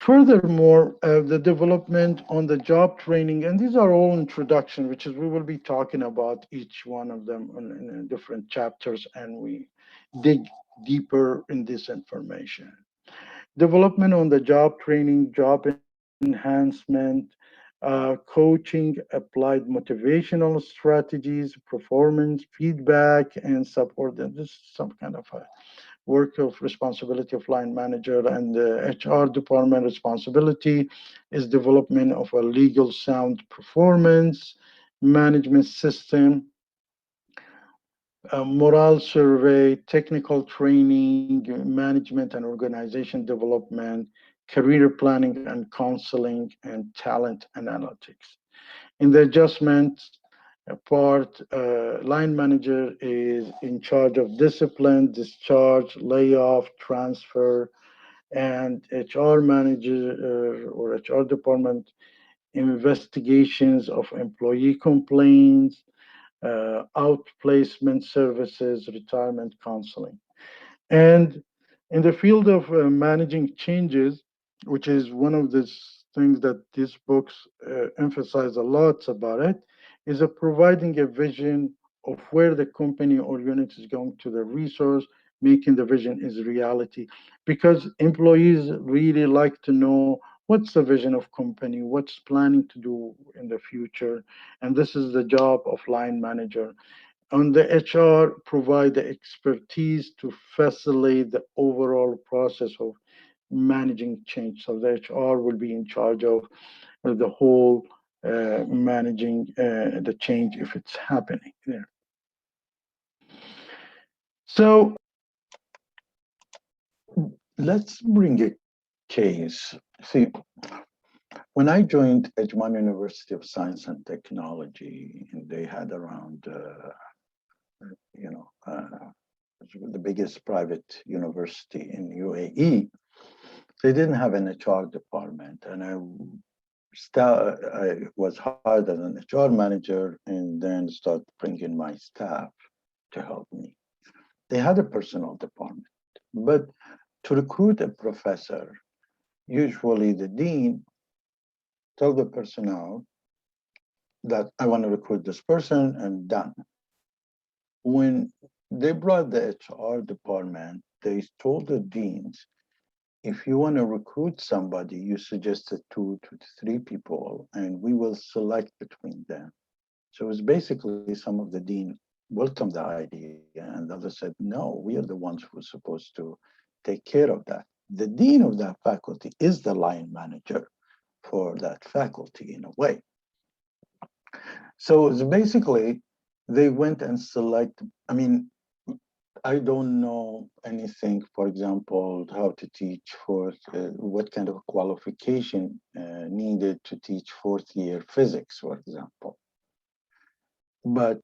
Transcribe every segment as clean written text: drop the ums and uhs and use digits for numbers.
Furthermore, the development on the job training, and these are all introduction, which is we will be talking about each one of them in different chapters, and we dig deeper in this information. Development on the job training, job enhancement, coaching, applied motivational strategies, performance, feedback, and support. And this is some kind of a work of responsibility of line manager, and the HR department responsibility is development of a legal sound performance management system, morale survey, technical training, management and organization development, career planning and counseling, and talent analytics. In the adjustment part, line manager is in charge of discipline, discharge, layoff, transfer, and HR manager or HR department investigations of employee complaints, outplacement services, retirement counseling. And in the field of managing changes, which is one of the things that these books emphasize a lot about it, is providing a vision of where the company or unit is going to the resource, making the vision is reality. Because employees really like to know what's the vision of company, what's planning to do in the future, and this is the job of line manager. On the HR, provide the expertise to facilitate the overall process of managing change. So the HR will be in charge of the whole managing the change if it's happening there. So let's bring a case. See, when I joined Edgemont University of Science and Technology, and they had around, you know, the biggest private university in UAE, they didn't have an HR department, and I was hired as an HR manager, and then started bringing my staff to help me. They had a personal department, but to recruit a professor, usually the dean tell the personnel that I want to recruit this person and done. When they brought the HR department, they told the deans, if you want to recruit somebody, you suggested 2 to 3 people, and we will select between them. So it's basically some of the dean welcomed the idea, and others said, no, we are the ones who are supposed to take care of that. The dean of that faculty is the line manager for that faculty in a way. So it's basically, they went and select, I mean, I don't know anything, for example, how to teach what kind of qualification needed to teach fourth year physics, for example. But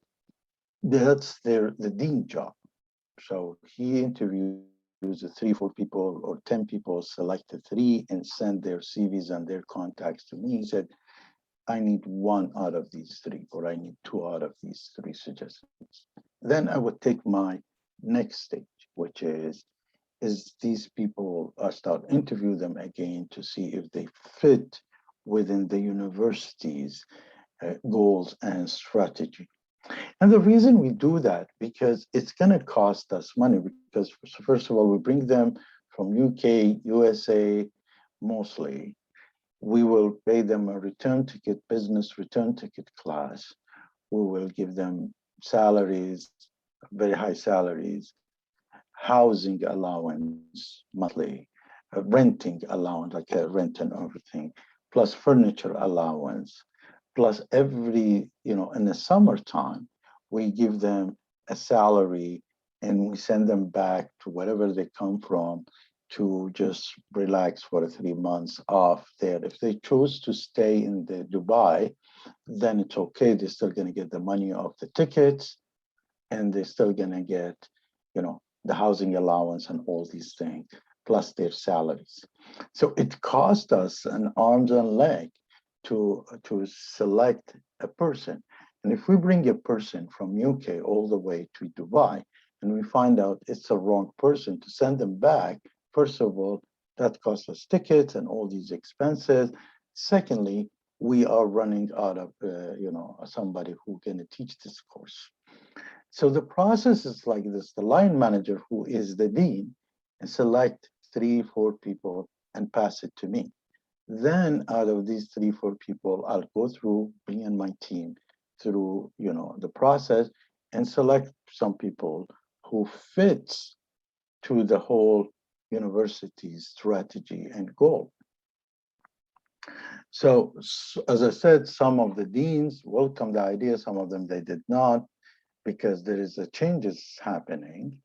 that's the dean job. So he interviews the 3, 4 people or 10 people, selected 3 and sent their CVs and their contacts to me. He said, I need 1 out of these 3, or I need 2 out of these 3 suggestions. Then I would take my next stage, which is these people, I start interview them again to see if they fit within the university's goals and strategy. And the reason we do that, because it's going to cost us money, because first of all, we bring them from UK, USA, mostly. We will pay them a return ticket, business return ticket class. We will give them salaries, very high salaries, housing allowance monthly, renting allowance, like a rent and everything, plus furniture allowance, plus every, in the summertime, we give them a salary and we send them back to wherever they come from to just relax for 3 months off there. If they choose to stay in the Dubai, then it's okay. They're still going to get the money off the tickets, and they're still going to get, the housing allowance and all these things, plus their salaries. So it cost us an arms and leg to select a person. And if we bring a person from UK all the way to Dubai, and we find out it's a wrong person, to send them back, first of all, That costs us tickets and all these expenses. Secondly, we are running out of somebody who can teach this course. So the process is like this: the line manager, who is the dean, and select 3, 4 people and pass it to me. Then out of these 3, 4 people, I'll go through me and my team through the process and select some people who fits to the whole university's strategy and goal. So as I said, some of the deans welcomed the idea, some of them they did not, because there is a changes happening.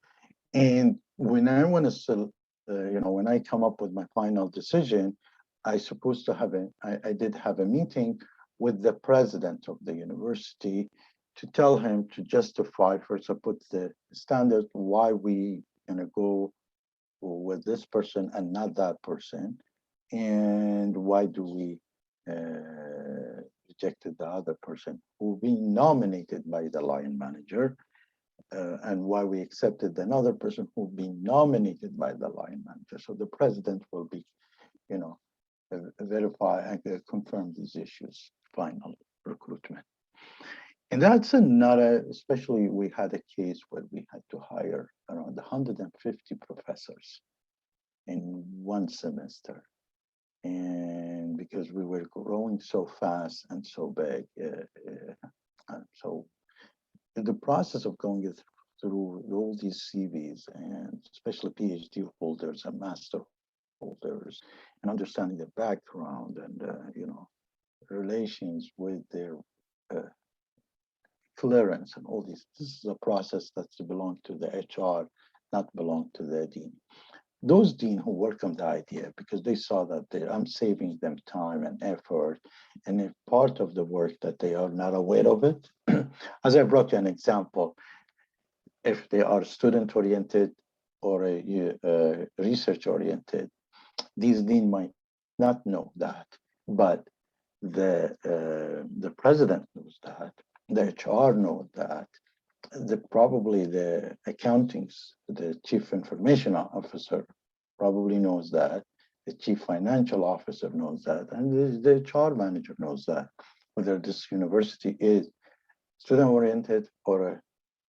And when I want to, when I come up with my final decision, I did have a meeting with the president of the university to tell him to justify, first to put the standard, why we gonna go with this person and not that person, and why do we rejected the other person who been nominated by the line manager, and why we accepted another person who been nominated by the line manager. So the president will be, verify and confirm these issues, final recruitment. And that's another, especially we had a case where we had to hire around 150 professors in one semester. And because we were growing so fast and so big, so the process of going through all these CVs, and especially PhD holders and master holders, and understanding their background and relations with their clearance and all these. This is a process that's belong to the HR, not belong to the dean. Those dean who work on the idea, because they saw that I'm saving them time and effort, and if part of the work that they are not aware of it, as I brought you an example, if they are student oriented or research oriented, these dean might not know that, but the president knows that, the HR knows that, probably the accountings, the chief information officer probably knows that, the chief financial officer knows that, and the HR manager knows that, whether this university is student oriented or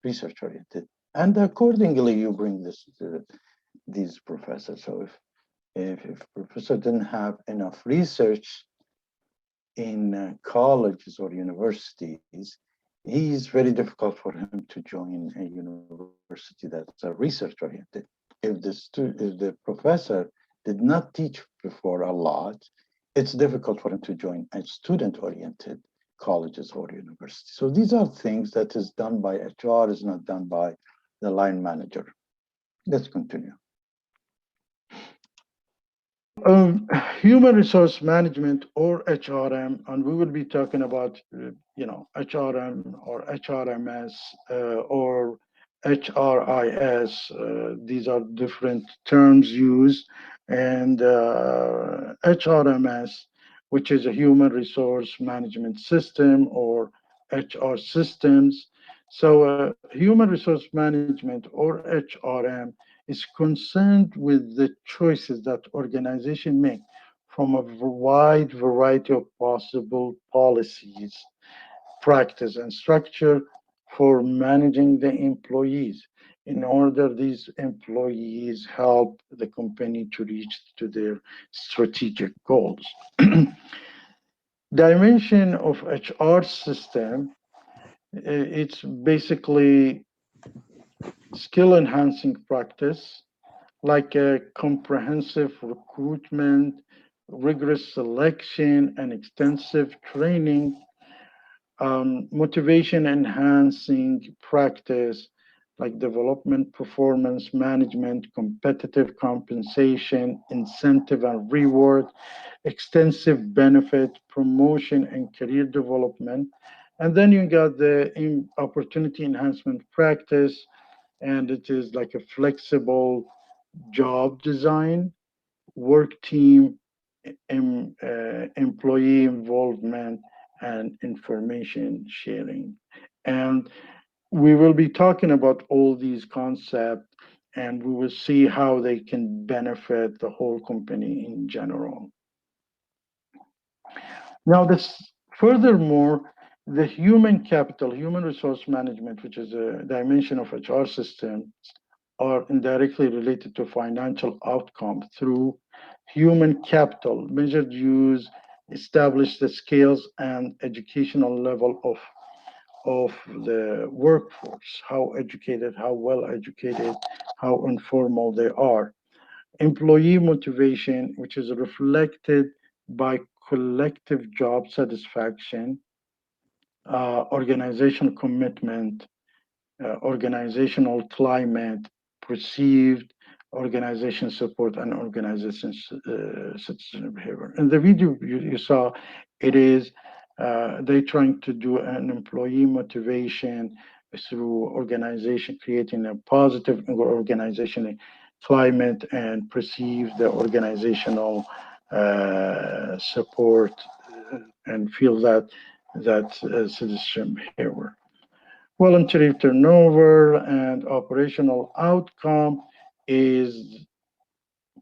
research oriented. And accordingly, you bring these professors. So if professor didn't have enough research in colleges or universities, it's very difficult for him to join a university that's research oriented. If the professor did not teach before a lot, it's difficult for him to join a student oriented colleges or universities. So these are things that is done by HR, is not done by the line manager. Let's continue. Human resource management, or HRM, and we will be talking about HRM or HRMS or HRIS. These are different terms used, and HRMS, which is a human resource management system, or HR systems. So human resource management, or HRM, is concerned with the choices that organizations make from a wide variety of possible policies, practice, and structure for managing the employees, in order these employees help the company to reach to their strategic goals. Dimension of HR system, it's basically skill enhancing practice, like a comprehensive recruitment, rigorous selection, and extensive training, motivation enhancing practice, like development, performance management, competitive compensation, incentive and reward, extensive benefit, promotion and career development. And then you got the opportunity enhancement practice, and it is like a flexible job design, work team, employee involvement, and information sharing. And we will be talking about all these concepts and we will see how they can benefit the whole company in general. Now, furthermore, the human capital, human resource management, which is a dimension of HR system, are indirectly related to financial outcome through human capital, measured use, establish the skills and educational level of the workforce, how educated, how well educated, how informal they are. Employee motivation, which is reflected by collective job satisfaction, organizational commitment, organizational climate, perceived organization support, and organization citizen behavior. In the video you saw, it is they trying to do an employee motivation through organization, creating a positive organizational climate and perceive the organizational support and feel that citizen behavior. Voluntary turnover and operational outcome is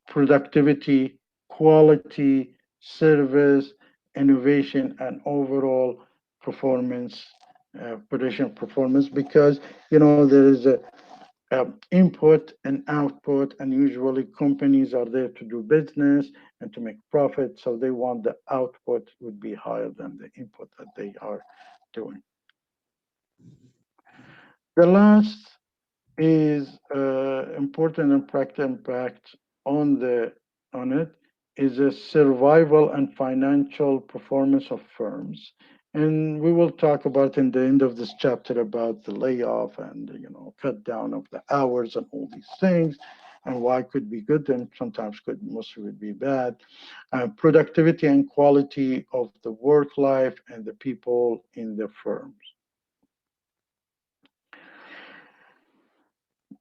productivity, quality, service, innovation, and overall performance, production performance, because there is a input and output, and usually companies are there to do business and to make profit, so they want the output would be higher than the input that they are doing. The last is important and practical impact on it is a survival and financial performance of firms. And we will talk about in the end of this chapter about the layoff and cut down of the hours and all these things, and why it could be good and sometimes could mostly would be bad. Productivity and quality of the work life and the people in the firms.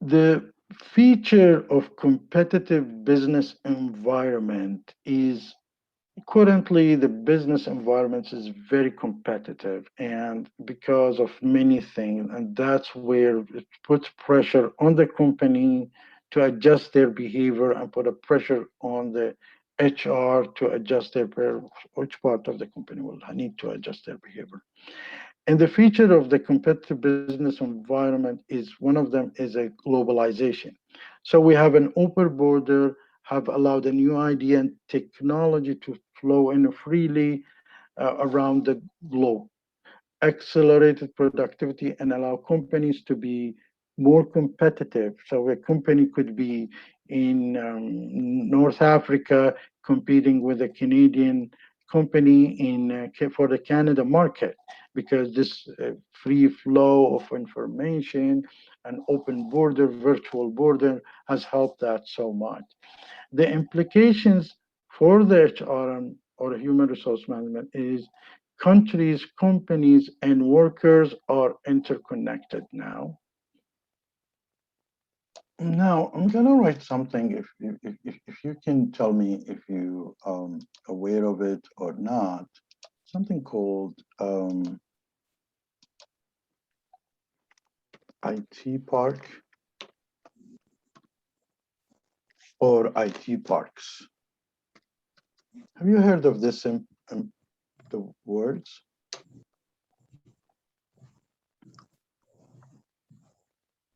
The feature of competitive business environment is currently the business environment is very competitive, and because of many things, and that's where it puts pressure on the company to adjust their behavior and put a pressure on the HR to adjust their which part of the company will need to adjust their behavior. And the feature of the competitive business environment is one of them is a globalization. So we have an open border, have allowed a new idea and technology to flow in freely around the globe, accelerated productivity and allow companies to be more competitive. So a company could be in North Africa competing with a Canadian company for the Canada market, because this free flow of information and open border, virtual border has helped that so much. The implications for the HRM or human resource management is countries, companies, and workers are interconnected now. Now, I'm gonna write something. If you can tell me if you aware of it or not, something called IT park or IT parks. Have you heard of this in the words?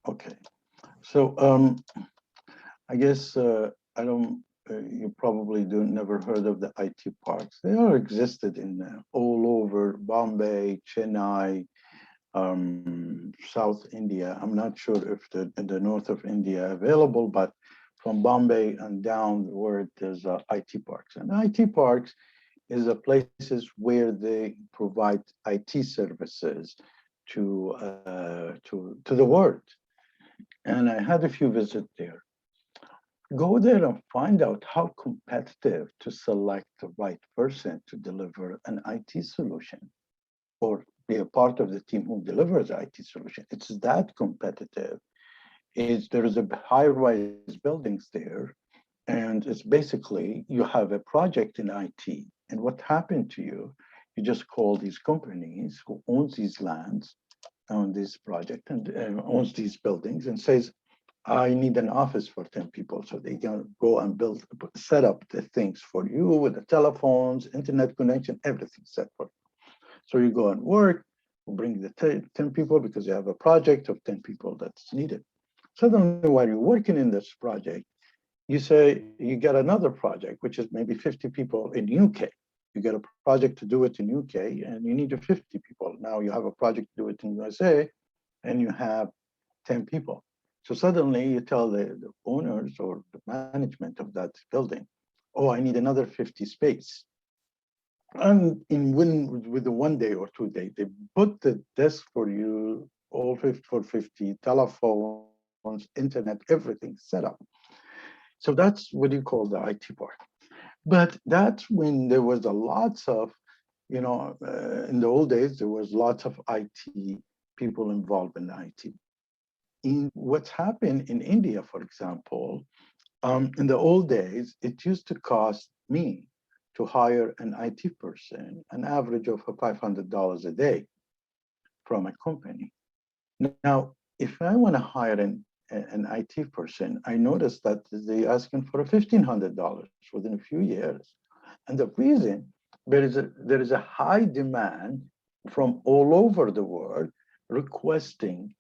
Okay, so I guess I don't. You probably never heard of the IT parks. They are existed in all over Bombay, Chennai, South India. I'm not sure if in the north of India available, but from Bombay and downward there's IT parks. And IT parks is the places where they provide IT services to the world. And I had a few visits there. Go there and find out how competitive to select the right person to deliver an IT solution or be a part of the team who delivers the IT solution. It's that competitive. There is a high-rise buildings there, and it's basically you have a project in IT, and what happened to you? You just call these companies who owns these lands, own this project, and owns these buildings, and says, I need an office for 10 people. So they can go and set up the things for you with the telephones, internet connection, everything set for you. So you go and work, bring the 10 people because you have a project of 10 people that's needed. Suddenly, while you're working in this project, you say you get another project, which is maybe 50 people in UK. You get a project to do it in UK and you need 50 people. Now you have a project to do it in USA and you have 10 people. So suddenly you tell the owners or the management of that building, oh, I need another 50 space. And with the 1 day or 2 day, they put the desk for you, all 50 for 50, telephones, internet, everything set up. So that's what you call the IT part. But that's when there was a lots of, in the old days, there was lots of IT people involved in IT. In what's happened in India, for example, in the old days, it used to cost me to hire an IT person, an average of $500 a day from a company. Now, if I want to hire an IT person, I noticed that they asking for $1,500 within a few years. And the reason there is a high demand from all over the world requesting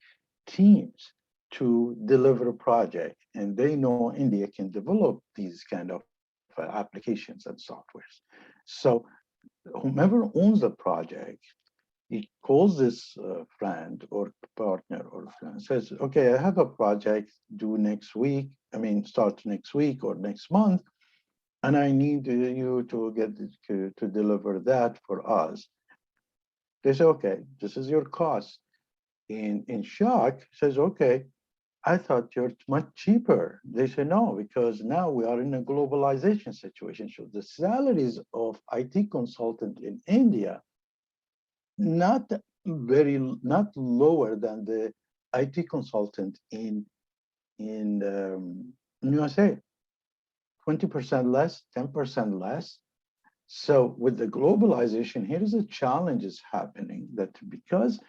teams to deliver a project, and they know India can develop these kind of applications and softwares. So whomever owns the project, he calls this friend or partner or friend, says, okay, I have a project due next week. I mean, start next week or next month, and I need you to to deliver that for us. They say, okay, this is your cost. In shock, says, okay, I thought you're much cheaper. They say, no, because now we are in a globalization situation. So the salaries of IT consultant in India not not lower than the IT consultant in USA, 20% less, 10% less. So with the globalization, here is a challenge is happening that because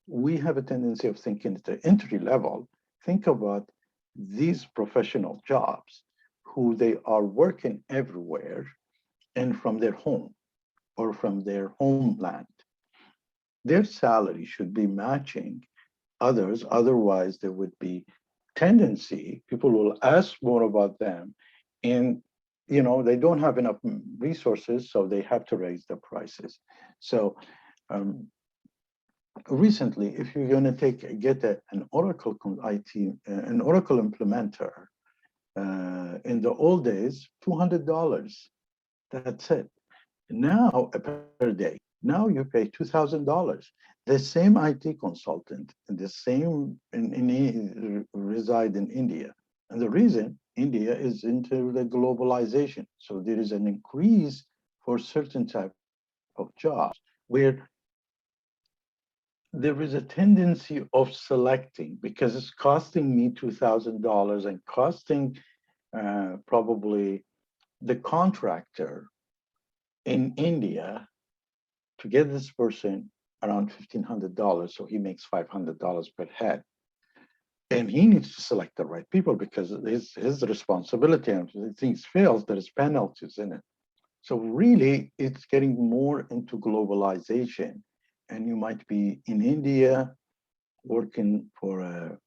we have a tendency of thinking at the entry level, think about these professional jobs who they are working everywhere and from their home or from their homeland. Their salary should be matching others. Otherwise, there would be tendency, people will ask more about them. And they don't have enough resources, so they have to raise the prices. So um, recently, if you're going to get an Oracle IT, an Oracle implementer, in the old days, $200. That's it. Now per day. Now you pay $2,000. The same IT consultant and the same reside in India. And the reason India is into the globalization. So there is an increase for certain type of jobs where there is a tendency of selecting because it's costing me $2,000 and costing probably the contractor in India to get this person around $1,500, so he makes $500 per head. And he needs to select the right people because it's his responsibility. And if things fails, there's penalties in it. So really, it's getting more into globalization. And you might be in India working for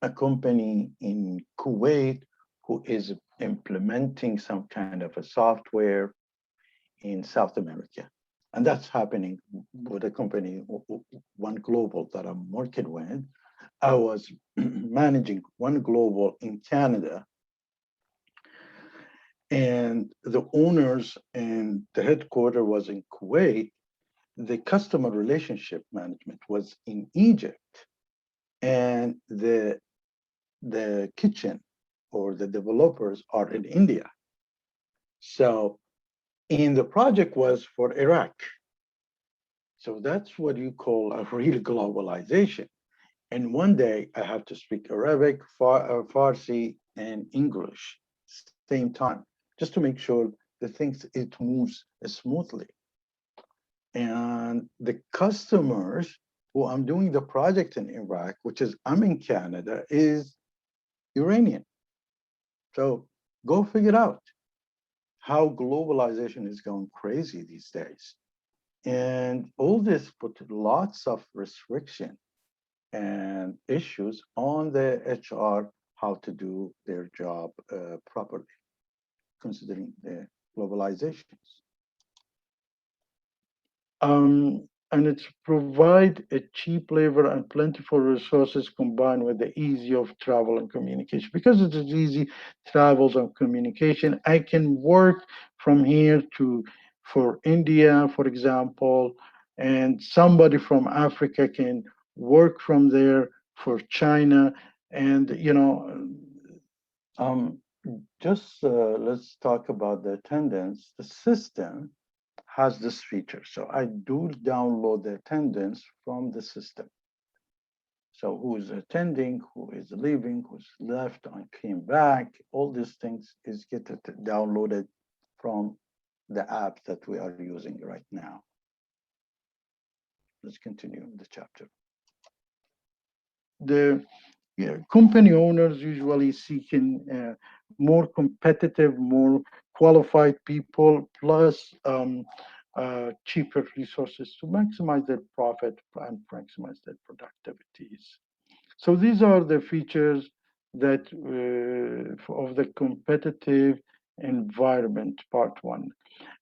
a company in Kuwait who is implementing some kind of a software in South America. And that's happening with a company, One Global, that I'm working with. I was managing One Global in Canada, and the owners and the headquarters was in Kuwait. The customer relationship management was in Egypt, and the kitchen or the developers are in India. So, and the project was for Iraq. So that's what you call a real globalization. And one day I have to speak Arabic, Farsi, and English same time, just to make sure the things it moves smoothly. And the customers who I'm doing the project in Iraq, which is I'm in Canada, is Iranian. So go figure out how globalization is going crazy these days. And all this put lots of restriction and issues on the HR how to do their job properly, considering the globalizations. And it's provide a cheap labor and plentiful resources combined with the ease of travel and communication. Because it is easy travels and communication, I can work from here to for India, for example, and somebody from Africa can work from there for China. And um, just let's talk about the attendance. The system has this feature. So I do download the attendance from the system. So who is attending, who is leaving, who's left and came back, all these things is get downloaded from the app that we are using right now. Let's continue the chapter. The company owners usually seeking more competitive, more qualified people, plus cheaper resources to maximize their profit and maximize their productivities. So these are the features that of the competitive environment, part one.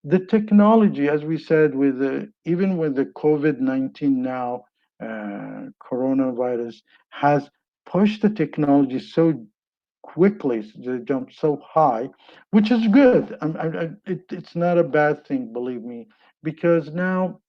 The technology, as we said, with even with the COVID-19 now, coronavirus has pushed the technology so quickly, they jump so high, which is good. It's not a bad thing, believe me, because now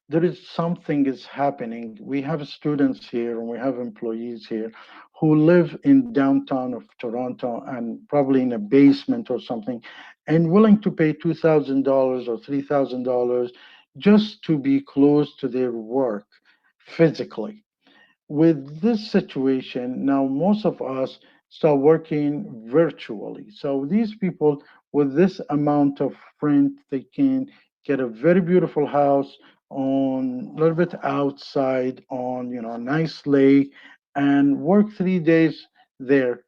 there is something is happening. We have students here and we have employees here who live in downtown of Toronto and probably in a basement or something, and willing to pay $2,000 or $3,000 just to be close to their work physically. With this situation, now most of us start working virtually. So these people with this amount of rent, they can get a very beautiful house on a little bit outside on a nice lake and work 3 days there.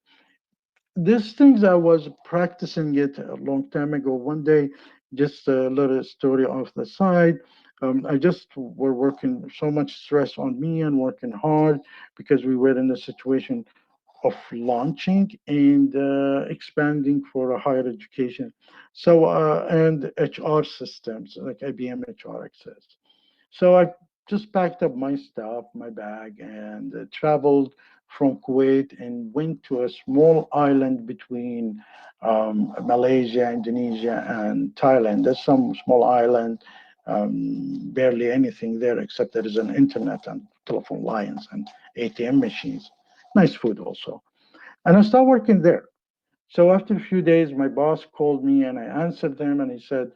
These things I was practicing it a long time ago. One day, just a little story off the side. I just were working so much stress on me and working hard because we were in a situation of launching and expanding for a higher education. So and HR systems like IBM HR Access. So I just packed up my stuff, my bag, and traveled from Kuwait and went to a small island between Malaysia, Indonesia, and Thailand. There's some small island, barely anything there except there is an internet and telephone lines and ATM machines. Nice food also. And I started working there. So after a few days, my boss called me and I answered him and he said,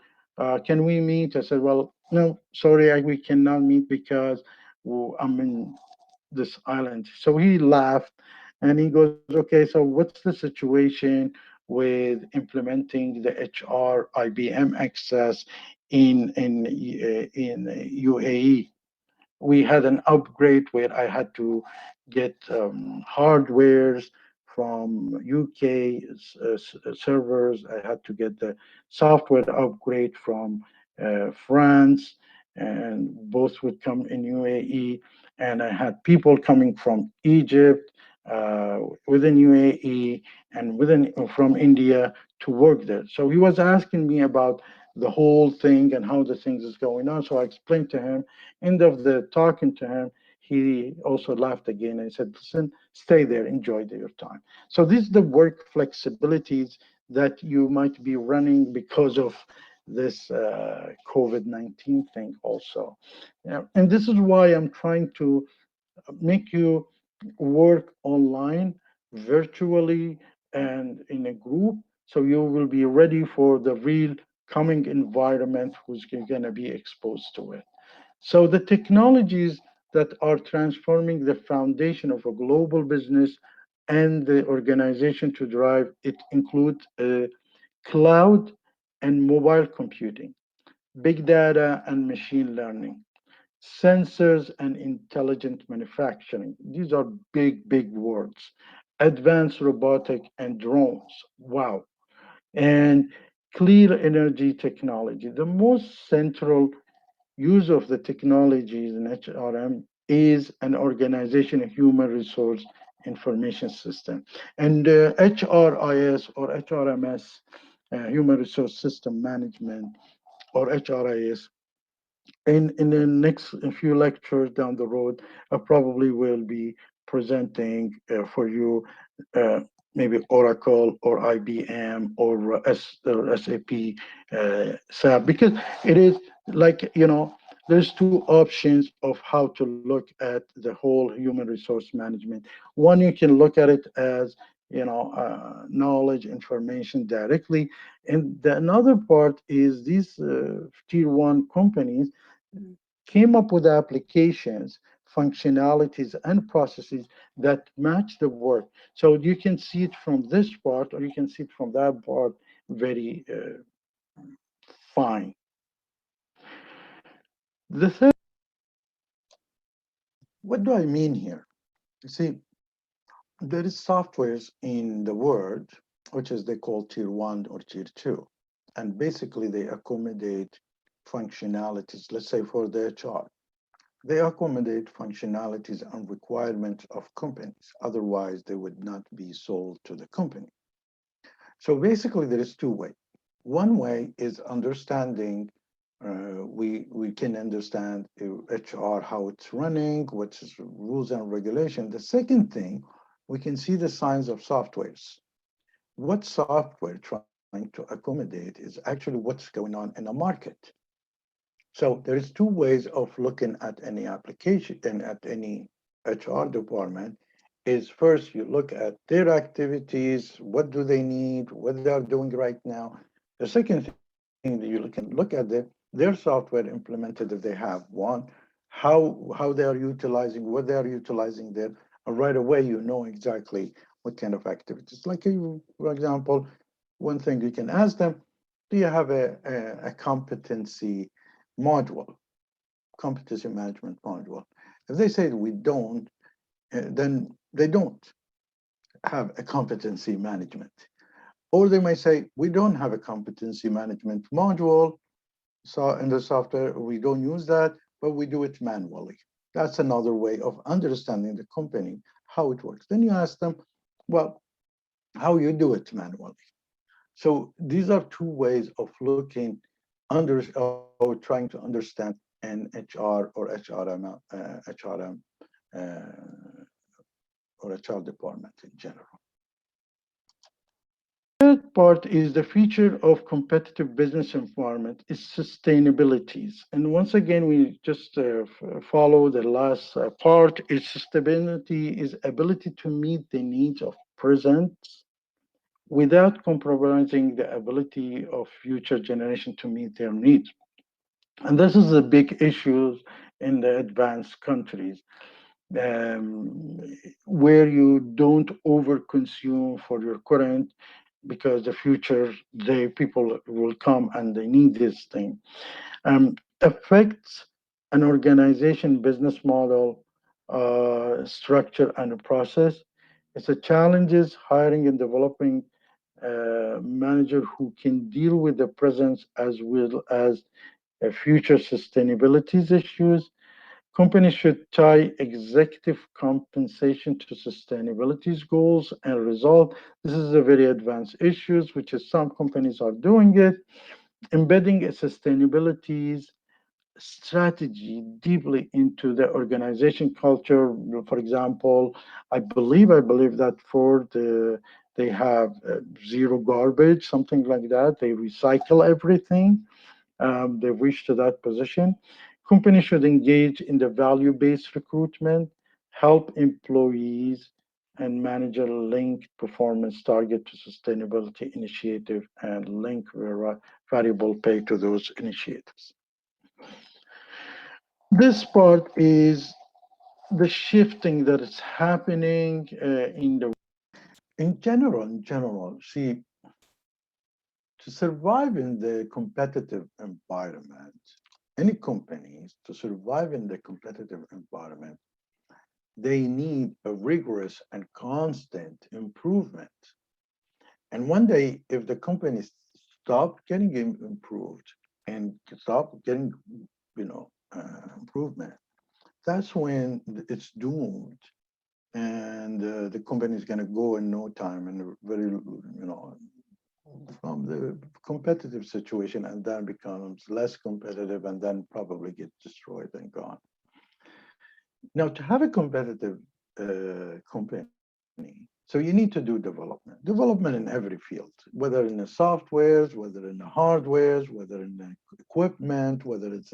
can we meet? I said, well, no, sorry, we cannot meet because I'm in this island. So he laughed and he goes, okay, so what's the situation with implementing the HR IBM access in UAE? We had an upgrade where I had to get hardwares from UK servers. I had to get the software upgrade from France, and both would come in UAE. And I had people coming from Egypt, within UAE, and within from India to work there. So he was asking me about the whole thing and how the things is going on. So I explained to him. End of the talking to him, he also laughed again and said, listen, stay there, enjoy your time. So these are the work flexibilities that you might be running because of this COVID-19 thing also. Yeah, and this is why I'm trying to make you work online, virtually, and in a group, so you will be ready for the real coming environment who's going to be exposed to it. So the technologies that are transforming the foundation of a global business and the organization to drive it include cloud and mobile computing, big data and machine learning, sensors and intelligent manufacturing. These are big, big words. advanced robotic and drones. Wow. And clear energy technology. The most central use of the technologies in HRM is an organization human resource information system. And HRIS or HRMS, human resource system management, or HRIS, in the next few lectures down the road, I probably will be presenting for you uh, maybe Oracle or IBM or SAP SAP, because it is like, there's two options of how to look at the whole human resource management. One, you can look at it as knowledge information directly, and the another part is these tier one companies came up with applications, functionalities, and processes that match the work. So you can see it from this part, or you can see it from that part very fine. The third, what do I mean here? You see, there is softwares in the world, which is they call tier one or tier two. And basically they accommodate functionalities, let's say for the HR. They accommodate functionalities and requirements of companies. Otherwise, they would not be sold to the company. So basically, there is two ways. One way is understanding. We can understand HR, how it's running, what's its rules and regulation. The second thing, we can see the signs of softwares. What software trying to accommodate is actually what's going on in the market. So there is two ways of looking at any application and at any HR department. Is first you look at their activities, what do they need, what they are doing right now. The second thing that you can look at their software implemented if they have one, how they are utilizing, what they are utilizing there. And right away you know exactly what kind of activities. Like you, for example, one thing you can ask them, do you have a competency module, competency management module? If they say we don't, then they don't have a competency management. Or they may say, we don't have a competency management module. So in the software, we don't use that, but we do it manually. That's another way of understanding the company, how it works. Then you ask them, well, how you do it manually. So these are two ways of looking under or trying to understand an HR or HRM or HR department in general. Third part is the feature of competitive business environment is sustainabilities. And once again, we just follow the last part is sustainability is ability to meet the needs of present without compromising the ability of future generation to meet their needs. And this is a big issue in the advanced countries, where you don't overconsume for your current, because the future the people will come and they need this thing. Affects an organization business model, structure, and a process. It's a challenges hiring and developing manager who can deal with the presence as well as future sustainability issues. Companies should tie executive compensation to sustainability goals and result. This is a very advanced issues, which is some companies are doing it. Embedding a sustainability strategy deeply into the organization culture. For example, I believe that Ford they have zero garbage, something like that. They recycle everything. They've reached to that position. Companies should engage in the value-based recruitment, help employees and manager link performance target to sustainability initiative, and link variable pay to those initiatives. This part is the shifting that is happening in the in general. See, to survive in the competitive environment, any companies to survive in the competitive environment, they need a rigorous and constant improvement. And one day, if the company stop getting improved and stop getting, improvement, that's when it's doomed, and the company is going to go in no time, and very, from the competitive situation, and then becomes less competitive, and then probably get destroyed and gone. Now, to have a competitive company, so you need to do development in every field, whether in the softwares, whether in the hardwares, whether in the equipment, whether it's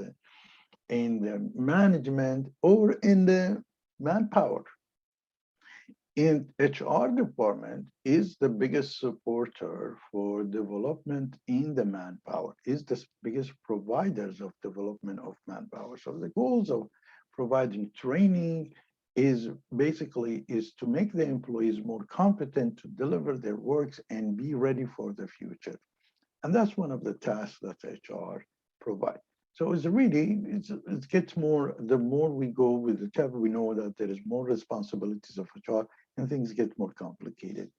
in the management or in the manpower. In HR department is the biggest supporter for development in the manpower, is the biggest providers of development of manpower. So the goals of providing training is basically is to make the employees more competent to deliver their works and be ready for the future. And that's one of the tasks that HR provide. So it's really, it gets more, the more we go with the tech, we know that there is more responsibilities of HR and things get more complicated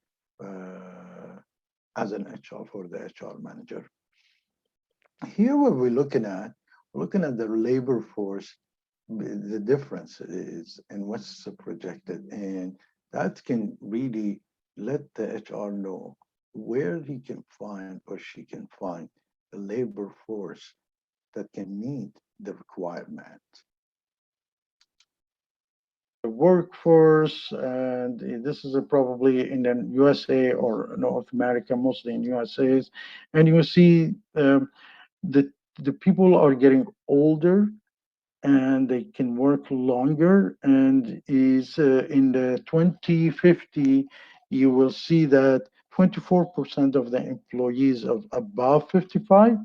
as an HR for the HR manager. Here, what we're looking at the labor force, the difference is and what's projected. And that can really let the HR know where he can find or she can find the labor force that can meet the requirement. The workforce, and this is probably in the USA or North America, mostly in USA's, and you see the people are getting older and they can work longer. And is in the 2050, you will see that 24% of the employees of above 55,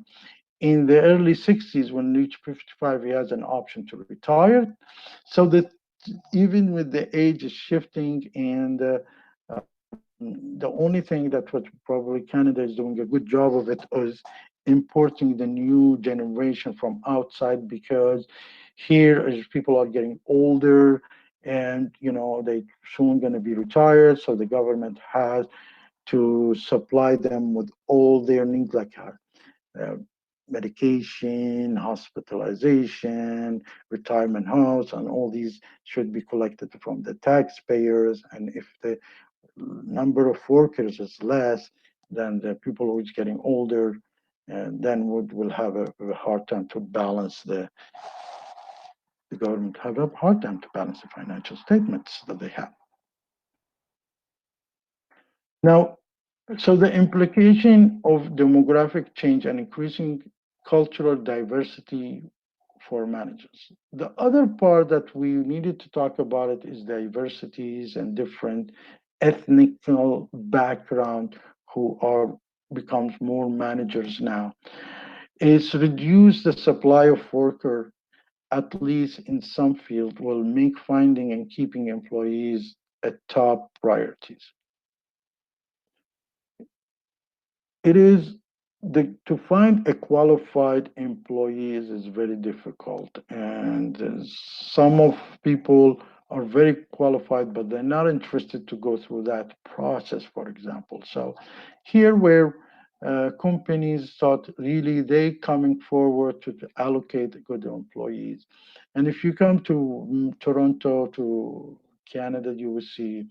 in the early 60s, when reach 55, he has an option to retire. So that even with the age is shifting, and the only thing that what probably Canada is doing a good job of it is importing the new generation from outside, because here as people are getting older and they soon going to be retired, so the government has to supply them with all their needs, like medication, hospitalization, retirement house, and all these should be collected from the taxpayers. And if the number of workers is less, then the people who is getting older, and then will have a hard time to balance the government have a hard time to balance the financial statements that they have. Now, so the implication of demographic change and increasing cultural diversity for managers. The other part that we needed to talk about it is diversities and different ethnical background who are becomes more managers now. It's reduce the supply of worker, at least in some field, will make finding and keeping employees a top priorities. It is to find a qualified employees is very difficult, and some of people are very qualified, but they're not interested to go through that process, for example. So here where companies start really they coming forward to allocate good employees. And if you come to Toronto, to Canada, you will see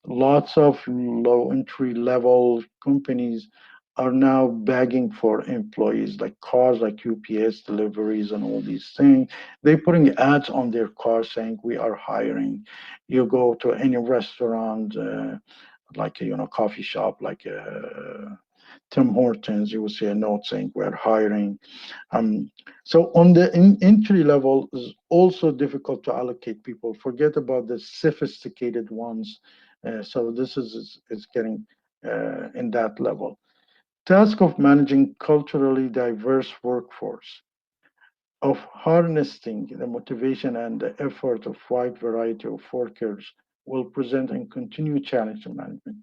lots of low entry level companies are now begging for employees, like cars like UPS deliveries and all these things. They're putting ads on their cars saying we are hiring. You go to any restaurant, like a coffee shop, like Tim Hortons, you will see a note saying we're hiring. So on the entry level is also difficult to allocate people. Forget about the sophisticated ones. So this is getting in that level. Task of managing culturally diverse workforce, of harnessing the motivation and the effort of wide variety of workers will present and continue challenge to management.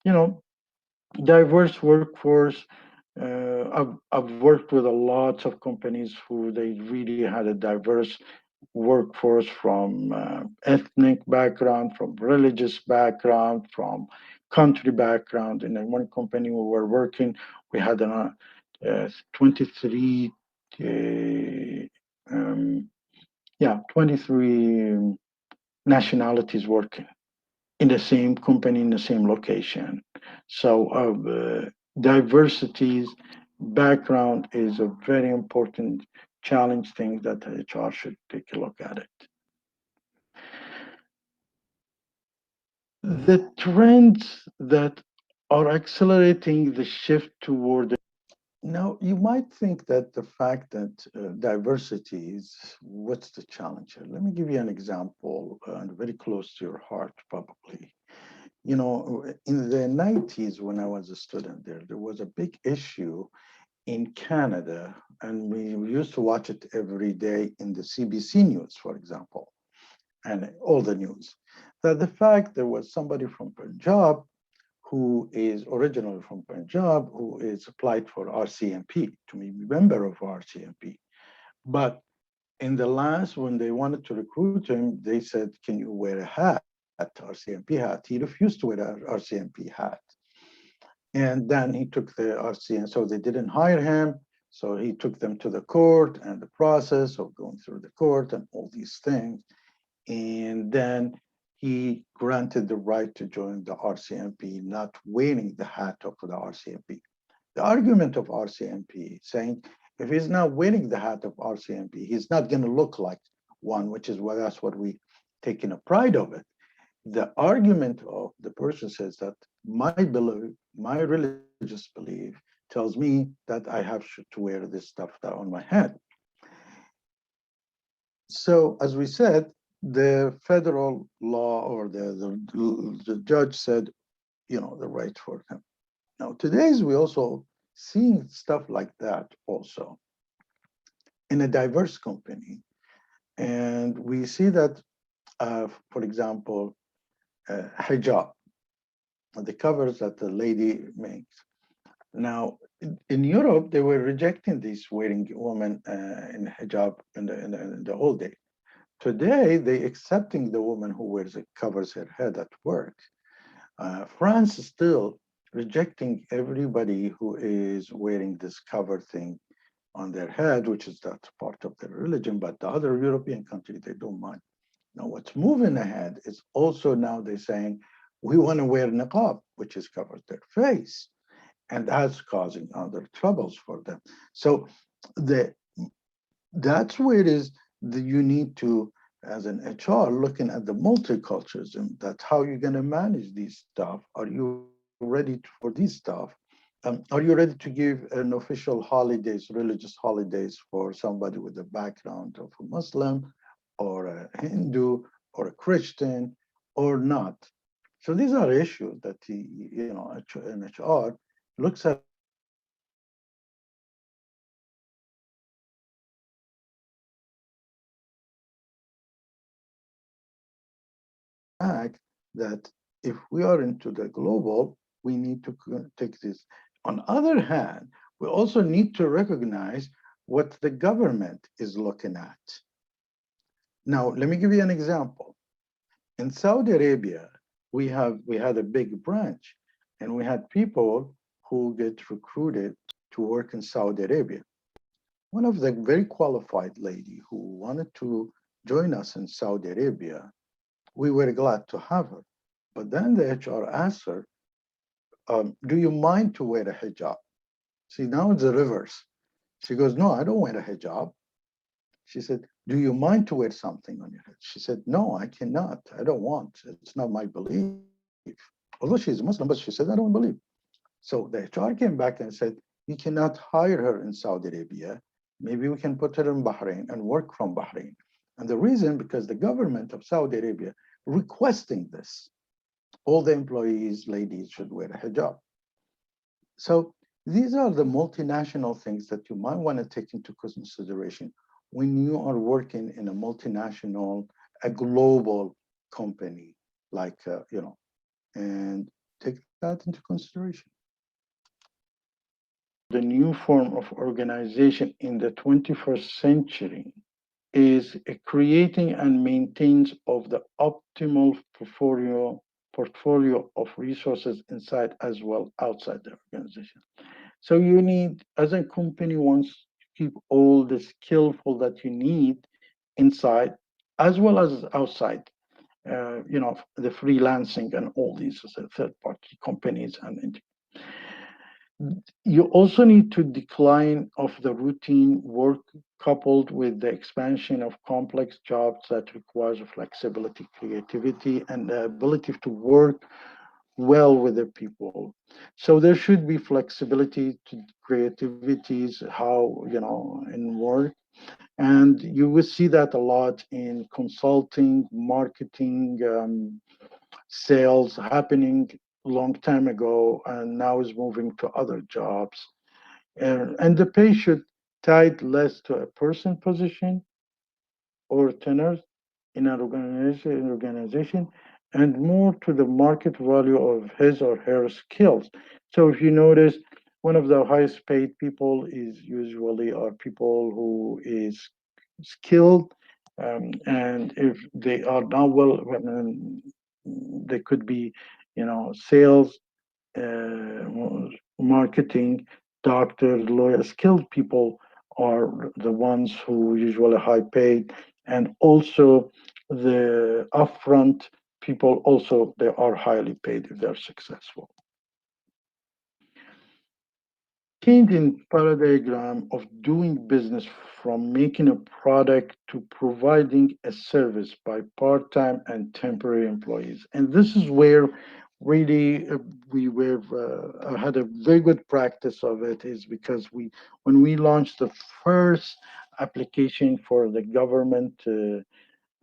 You know, diverse workforce. I've worked with a lot of companies who they really had a diverse workforce from ethnic background, from religious background, from country background. In one company we were working, we had 23, um, 23 nationalities working in the same company, in the same location. So diversities, background is a very important challenge thing that HR should take a look at it. The trends that are accelerating the shift toward. Now, you might think that the fact that diversity is what's the challenge here? Let me give you an example, and very close to your heart, probably. You know, in the 90s, when I was a student there was a big issue in Canada, and we used to watch it every day in the CBC News, for example, and all the news. That the fact there was somebody from Punjab who is originally from Punjab, who is applied for RCMP, to be a member of RCMP. But in the last, when they wanted to recruit him, they said, can you wear a hat, RCMP hat? He refused to wear an RCMP hat. And then he took the RCMP, so they didn't hire him. So he took them to the court and the process of going through the court and all these things. And then he granted the right to join the RCMP, not wearing the hat of the RCMP. The argument of RCMP saying if he's not wearing the hat of RCMP, he's not going to look like one, which is what that's what we taking a pride of it. The argument of the person says that my belief, my religious belief tells me that I have to wear this stuff on my head. So as we said, the federal law or the judge said, you know, the right for him. Now, today's we also seeing stuff like that also in a diverse company. And we see that, for example, hijab, the covers that the lady makes. Now, in Europe, they were rejecting these wearing women in hijab in the old days. Today, they accepting the woman who wears it, covers her head at work. France is still rejecting everybody who is wearing this cover thing on their head, which is that part of their religion, but the other European countries, they don't mind. Now, what's moving ahead is also now they're saying, we want to wear niqab, which is covers their face, and that's causing other troubles for them. So the that's where it is that you need to, as an HR, looking at the multiculturalism, that's how you're going to manage these stuff. Are you ready for these stuff? Are you ready to give an official holidays, religious holidays for somebody with a background of a Muslim or a Hindu or a Christian or not? So these are issues that you know, an HR looks at fact that if we are into the global, we need to take this. On other hand, we also need to recognize what the government is looking at. Now, let me give you an example. In Saudi Arabia, we had a big branch, and we had people who get recruited to work in Saudi Arabia. One of the very qualified lady who wanted to join us in Saudi Arabia, we were glad to have her. But then the HR asked her, do you mind to wear a hijab? See, now it's the reverse. She goes, no, I don't wear a hijab. She said, do you mind to wear something on your head? She said, no, I cannot. I don't want. It's not my belief. Although she's Muslim, but she said, I don't believe. So the HR came back and said, we cannot hire her in Saudi Arabia. Maybe we can put her in Bahrain and work from Bahrain. And the reason, because the government of Saudi Arabia requesting this, all the employees, ladies should wear a hijab. So these are the multinational things that you might want to take into consideration when you are working in a multinational, a global company, like, you know, and take that into consideration. The new form of organization in the 21st century is creating and maintains of the optimal portfolio of resources inside as well outside the organization. So you need, as a company wants to keep all the skillful that you need inside as well as outside, the freelancing and all these third party companies. And you also need to decline of the routine work coupled with the expansion of complex jobs that requires flexibility, creativity, and the ability to work well with the people. So there should be flexibility to creativities, how, in work. And you will see that a lot in consulting, marketing, sales happening long time ago and now is moving to other jobs. And the pay should tied less to a person position or tenors in an organization and more to the market value of his or her skills. So if you notice, one of the highest paid people is usually are people who is skilled, and if they are not well, they could be, sales, marketing, doctors, lawyers, skilled people are the ones who usually high paid, and also the upfront people also they are highly paid if they're successful. Change in paradigm of doing business from making a product to providing a service by part-time and temporary employees. And this is where really we were had a very good practice of it is because when we launched the first application for the government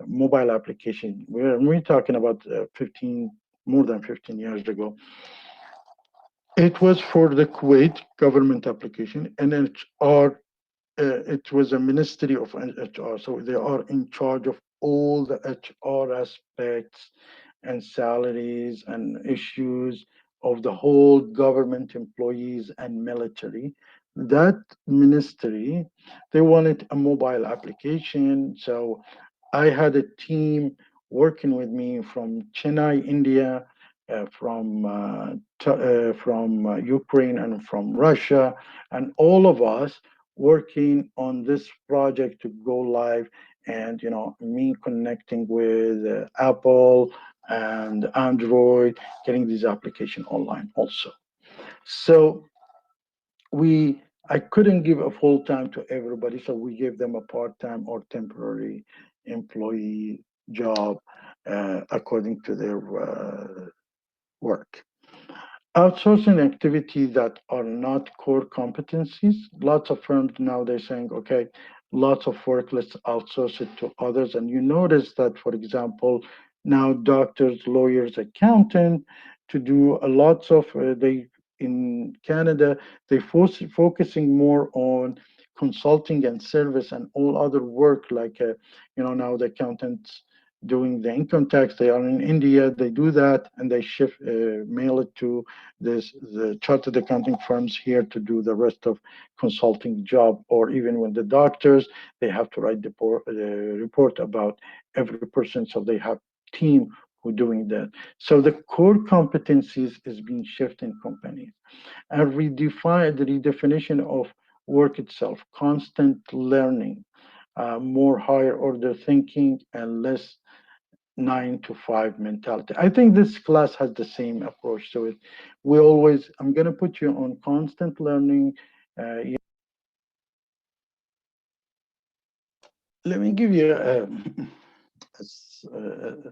mobile application, we're talking about 15 more than 15 years ago. It was for the Kuwait government application, and it was a ministry of HR, so they are in charge of all the HR aspects and salaries and issues of the whole government employees and military. That ministry, they wanted a mobile application, so I had a team working with me from Chennai, India, from Ukraine and from Russia, and all of us working on this project to go live. And me connecting with Apple and Android, getting this application online also. So I couldn't give a full time to everybody, so we gave them a part time or temporary employee job according to their work. Outsourcing activities that are not core competencies. Lots of firms now they're saying, okay, lots of work, let's outsource it to others. And you notice that, for example, now doctors, lawyers, accountant to do a lots of they in Canada they focusing more on consulting and service and all other work like now the accountants doing the income tax. They are in India. They do that and they shift mail it to the chartered accounting firms here to do the rest of consulting job. Or even when the doctors they have to write the report about every person, so they have team who doing that. So the core competencies is being shifted in companies and redefine the redefinition of work itself, constant learning, more higher order thinking and less 9 to 5 mentality. I think this class has the same approach to it. I'm going to put you on constant learning. Let me give you a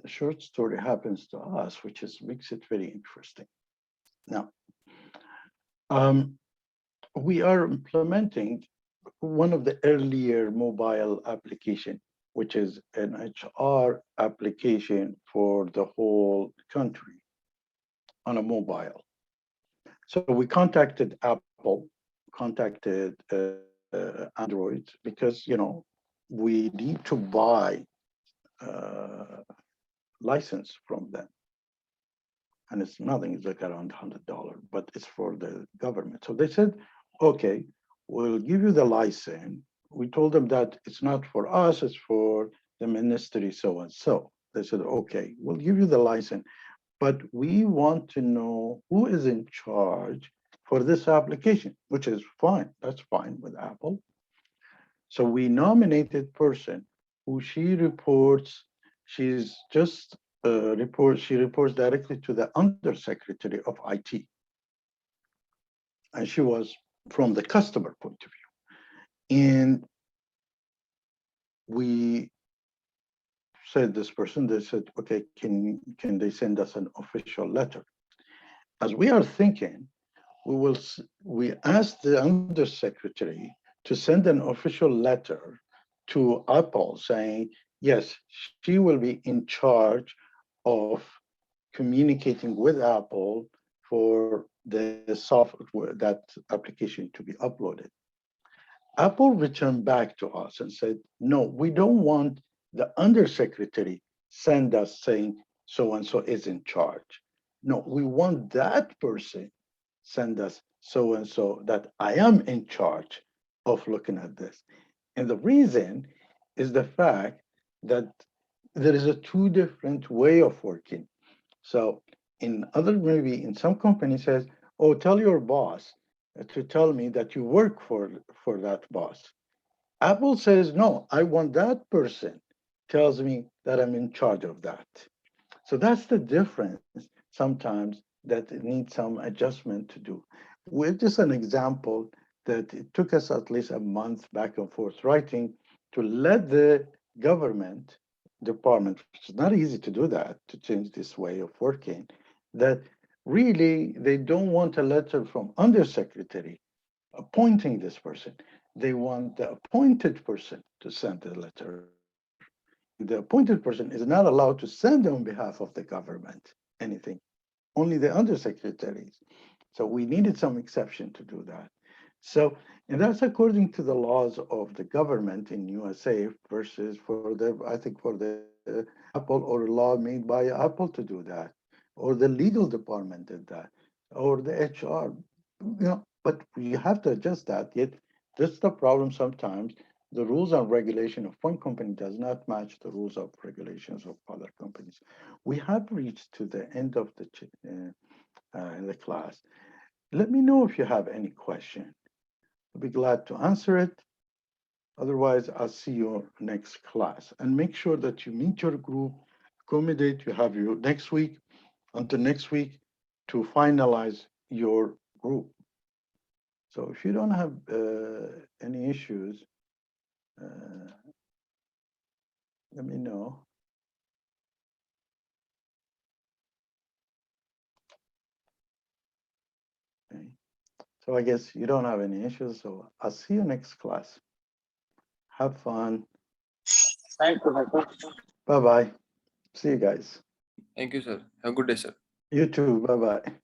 short story happens to us, which makes it very interesting. Now, we are implementing one of the earlier mobile application, which is an HR application for the whole country on a mobile. So we contacted Apple, contacted Android because we need to buy license from them, and it's nothing. It's like around $100, but it's for the government. So they said, okay, we'll give you the license, we told them that it's not for us, it's for the ministry so and so. They said, okay, we'll give you the license, but we want to know who is in charge for this application, which is fine. That's fine with Apple. So we nominated person who she reports, she's just she reports directly to the undersecretary of IT. And she was from the customer point of view. And we said this person, they said, okay, can they send us an official letter? As we are thinking, we asked the undersecretary to send an official letter to Apple saying, yes, she will be in charge of communicating with Apple for the software, that application to be uploaded. Apple returned back to us and said, no, we don't want the undersecretary send us saying so-and-so is in charge. No, we want that person send us so-and-so that I am in charge of looking at this. And the reason is the fact that there is a two different way of working. So in other, maybe in some companies says, oh, tell your boss to tell me that you work for that boss. Apple says, no, I want that person tells me that I'm in charge of that. So that's the difference sometimes that it needs some adjustment to do. With just an example that it took us at least a month back and forth writing to let the government department, which is not easy to do that, to change this way of working, that really they don't want a letter from undersecretary appointing this person. They want the appointed person to send the letter. The appointed person is not allowed to send on behalf of the government anything, only the undersecretaries. So we needed some exception to do that. So, and that's according to the laws of the government in USA versus for the, I think for the Apple or a law made by Apple to do that, or the legal department did that, or the HR, but you have to adjust that. Yet, this is the problem sometimes. The rules and regulation of one company does not match the rules of regulations of other companies. We have reached to the end of the class. Let me know if you have any question. I'll be glad to answer it. Otherwise, I'll see you next class. And make sure that you meet your group, accommodate, you have your next week, until next week to finalize your group. So if you don't have any issues, let me know. Okay. So I guess you don't have any issues. So I'll see you next class. Have fun. Thank you, Michael. Bye-bye. See you guys. Thank you, sir. Have a good day, sir. You too. Bye-bye.